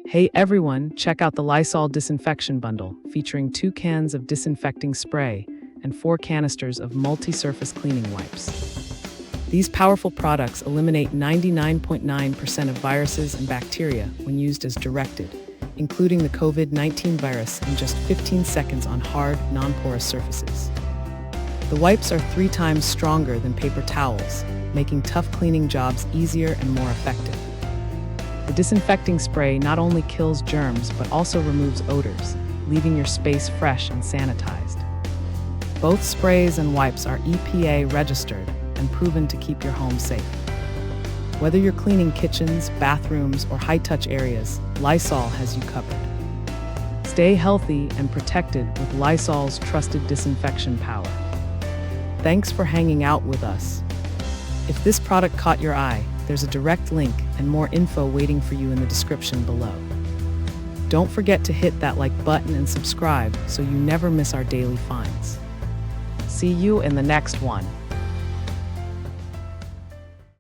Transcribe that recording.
Hey everyone, check out the Lysol Disinfection Bundle, featuring 2 cans of disinfecting spray and 4 canisters of multi-surface cleaning wipes. These powerful products eliminate 99.9% of viruses and bacteria when used as directed, including the COVID-19 virus in just 15 seconds on hard, non-porous surfaces. The wipes are 3 times stronger than paper towels, making tough cleaning jobs easier and more effective. The disinfecting spray not only kills germs but also removes odors, leaving your space fresh and sanitized. Both sprays and wipes are EPA-registered and proven to keep your home safe. Whether you're cleaning kitchens, bathrooms, or high-touch areas, Lysol has you covered. Stay healthy and protected with Lysol's trusted disinfection power. Thanks for hanging out with us. If this product caught your eye, there's a direct link and more info waiting for you in the description below. Don't forget to hit that like button and subscribe so you never miss our daily finds. See you in the next one.